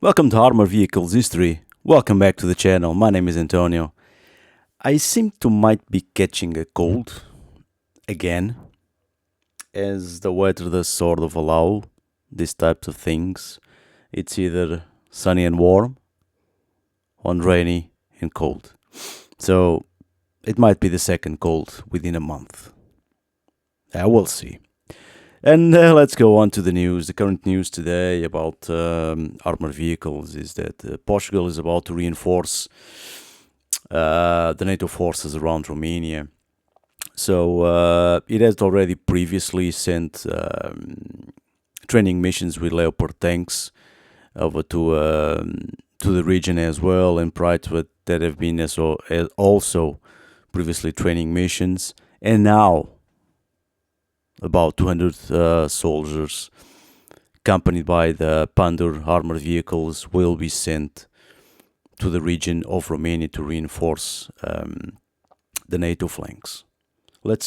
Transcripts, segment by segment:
Welcome to Armor Vehicles History. Welcome back to the channel. My name is Antonio. I seem to might be catching a cold again, as the weather does sort of allow these types of things. It's either sunny and warm, or rainy and cold. So it might be the second cold within a month. We'll see. And let's go on to the news. The current news today about armored vehicles is that Portugal is about to reinforce the NATO forces around Romania. So it has already previously sent training missions with Leopard tanks over to the region as well, and prior to it, there have been also previously training missions, and now about 200 soldiers, accompanied by the Pandur armored vehicles, will be sent to the region of Romania to reinforce the NATO flanks. Let's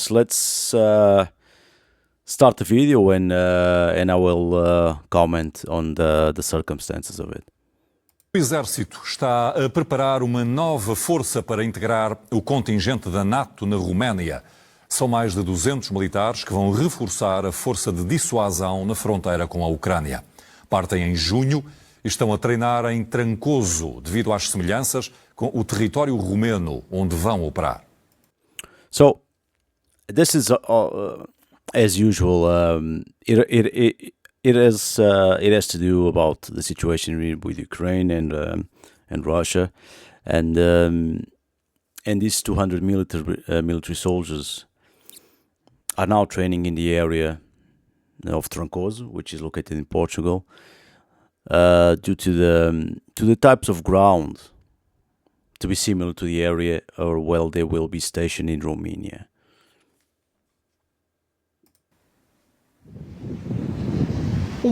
start the video and I will comment on the circumstances of it. O Exército está a preparar uma nova força para integrar o contingente da Nato na Roménia. São mais de 200 militares que vão reforçar a força de dissuasão na fronteira com a Ucrânia. Partem em junho e estão a treinar em Trancoso, devido às semelhanças com o território romeno onde vão operar. So, this is as usual. It has to do about the situation with Ukraine and Russia, and these 200 military soldiers are now training in the area of Trancoso, which is located in Portugal, due to the types of ground to be similar to the area or where they will be stationed in Romania.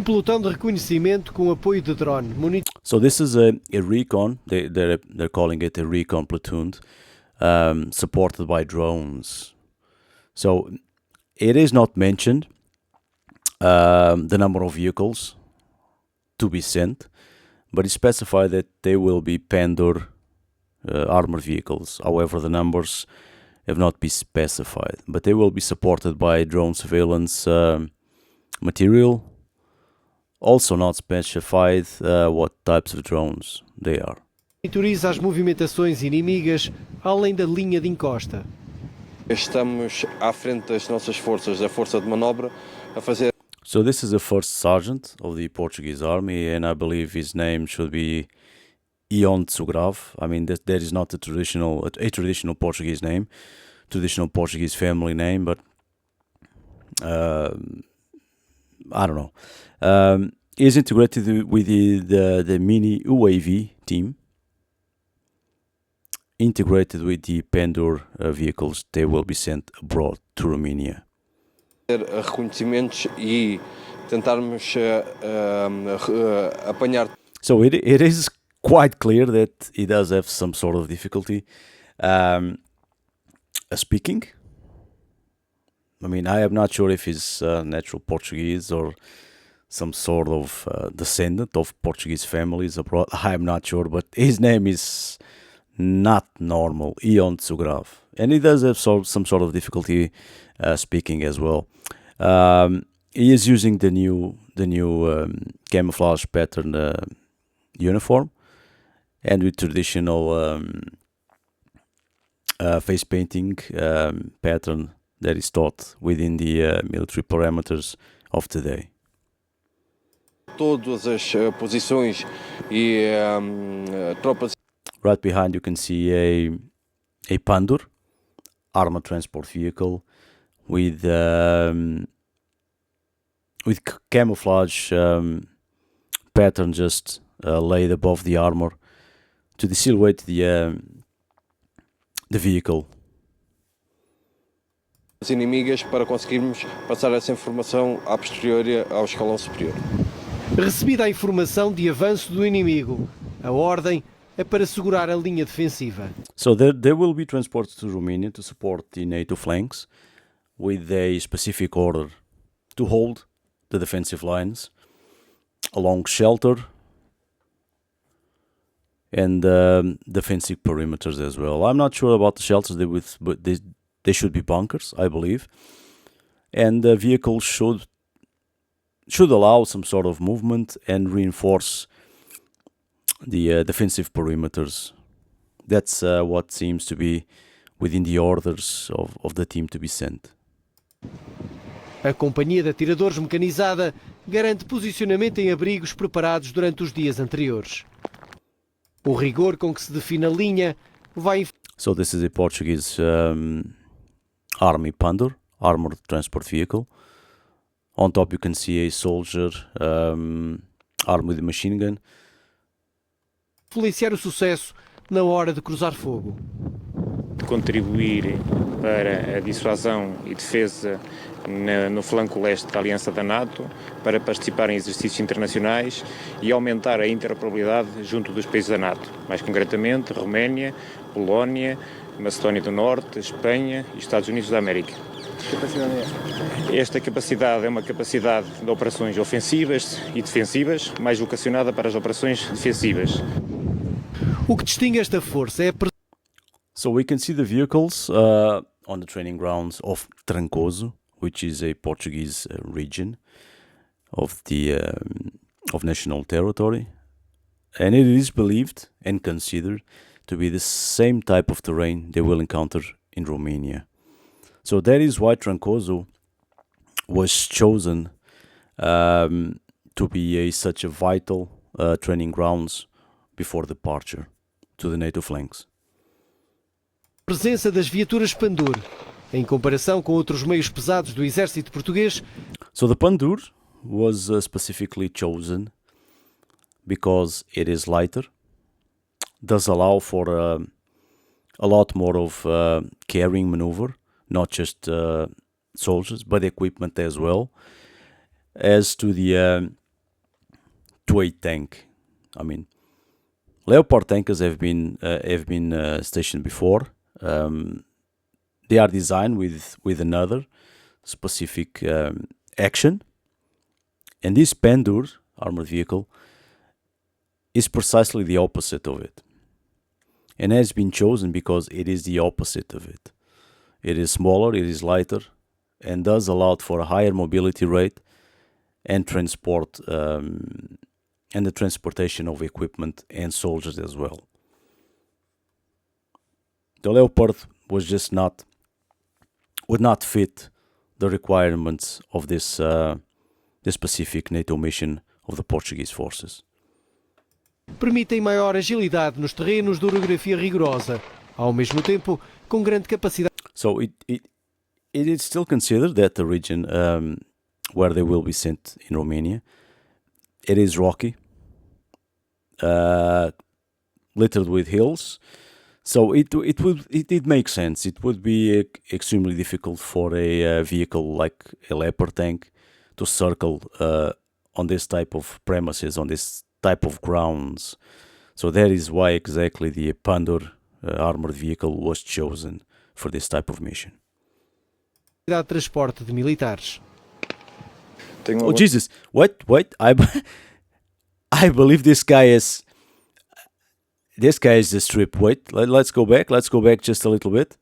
Pelotão de reconhecimento com apoio de drone. So this is a recon. They're calling it a recon platoon, supported by drones. So it is not mentioned the number of vehicles to be sent, but it's specified that they will be Pandur armored vehicles. However, the numbers have not been specified, but they will be supported by drone surveillance material. Also not specified what types of drones they are. Monitoriza as movimentações inimigas além da linha de encosta. Estamos à frente das nossas forças, da força de manobra, a fazer. So this is the first sergeant of the Portuguese army, and I believe his name should be Ion Tsugrav. I mean, that is not a traditional Portuguese name, traditional Portuguese family name, but I don't know. Is integrated with the mini UAV team, integrated with the Pandur vehicles. They will be sent abroad to Romania. Reconhecimentos e tentarmos apanhar. So it is quite clear that he does have some sort of difficulty speaking. I mean, I am not sure if he's natural Portuguese or some sort of descendant of Portuguese families abroad. I am not sure, but his name is not normal, Ion Tsugrav. And he does have some sort of difficulty speaking as well. He is using the new camouflage pattern uniform, and with traditional face painting pattern that is taught within the military parameters of today. Todas as posições e tropas. Right behind you can see a Pandur armored transport vehicle with camouflage pattern just laid above the armor to silhouette the vehicle. As inimigas para conseguirmos passar essa informação a posteriori ao escalão superior. Recebida a informação de avanço do inimigo, a ordem é para segurar a linha defensiva. So they will be transported to Romania to support the NATO flanks with a specific order to hold the defensive lines along shelter and defensive perimeters as well. I'm not sure about the shelters, but they should be bunkers, I believe. And the vehicles should allow some sort of movement and reinforce the defensive perimeters. That's what seems to be within the orders of the team to be sent. A Companhia de Atiradores Mecanizada garante posicionamento em abrigos preparados durante os dias anteriores. O rigor com que se define a linha vai... So this is a Portuguese Army Pandur, armored transport vehicle. On top you can see a soldier armed with a machine gun. Influenciar o sucesso na hora de cruzar fogo. Contribuir para a dissuasão e defesa no flanco leste da Aliança da Nato, para participar em exercícios internacionais e aumentar a interoperabilidade junto dos países da Nato, mais concretamente Roménia, Polónia, Macedónia do Norte, Espanha e Estados Unidos da América. Que capacidade é esta? Esta capacidade é uma capacidade de operações ofensivas e defensivas, mais vocacionada para as operações defensivas. O que distingue esta força é a So we can see the vehicles on the training grounds of Trancoso, which is a Portuguese region of the of national territory, and it is believed and considered to be the same type of terrain they will encounter in Romania. So that is why Trancoso was chosen to be such a vital training grounds before departure to the NATO flanks. presença das viaturas Pandur, em comparação com outros meios pesados do exército português. So the Pandur was specifically chosen because it is lighter, does allow for a lot more of carrying maneuver, not just soldiers but equipment as well. As to the to a tank, I mean, Leopard tankers have been stationed before. They are designed with another specific action, and this Pandur armored vehicle is precisely the opposite of it, and has been chosen because it is the opposite of it. It is smaller, it is lighter, and does allow for a higher mobility rate and transport and the transportation of equipment and soldiers as well. The Leopard would not fit the requirements of this specific NATO mission of the Portuguese forces. Permitem maior agilidade nos terrenos de orografia rigorosa, ao mesmo tempo com grande capacidade. So it is still considered that the region where they will be sent in Romania, it is rocky, littered with hills. So it makes sense. It would be extremely difficult for a vehicle like a Leopard tank to circle on this type of premises, on this type of grounds. So that is why exactly the Pandur armored vehicle was chosen for this type of mission. De transporte de militares. Oh Jesus! Wait! I believe this guy is the strip. Wait, let's go back. Let's go back just a little bit.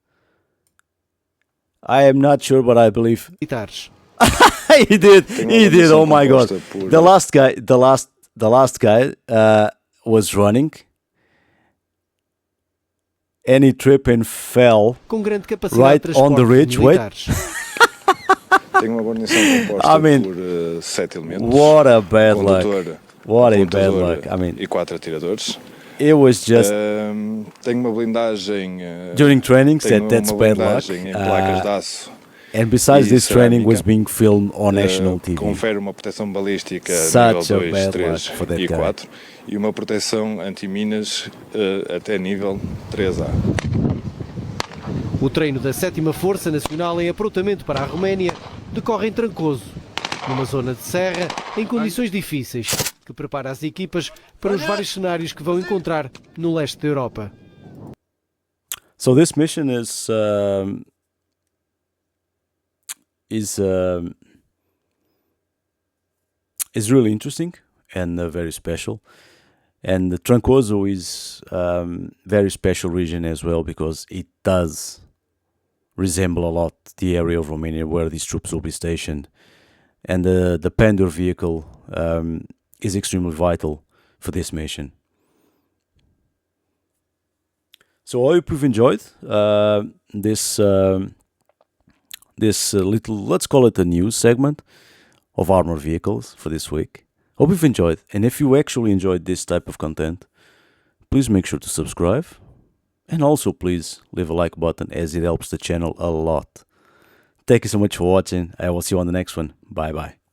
I am not sure, but I believe Militares. he did. He did. Oh my God! The last guy was running, and he tripped and fell Com grande capacidade right de transporte on the ridge. de Wait. militares. Tem uma guarnição composta I mean, por 7 elementos. What a bad luck! Condutor, What a bad montador luck! I mean, e 4 atiradores. it was just Tem uma blindagem. during training Tem said that's uma bad luck. blindagem em placas de aço. And besides, e this training was cerâmica. being filmed on national TV. Confere uma proteção balística Such a nível 2, bad 3 luck for that e guy. 4 e uma proteção anti-minas até nível 3A. O treino da 7ª Força Nacional em aprontamento para a Roménia decorre em Trancoso, numa zona de serra em condições difíceis, que prepara as equipas para os vários cenários que vão encontrar no leste da Europa. So this mission is really interesting and very special, And the Trancoso is very special region as well, because it does resemble a lot the area of Romania where these troops will be stationed. And the Pandur vehicle is extremely vital for this mission. So I hope you've enjoyed this little, let's call it a news segment of armor vehicles for this week. Hope you've enjoyed, and if you actually enjoyed this type of content, please make sure to subscribe, and also please leave a like button, as it helps the channel a lot. Thank you so much for watching. I will see you on the next one. Bye bye.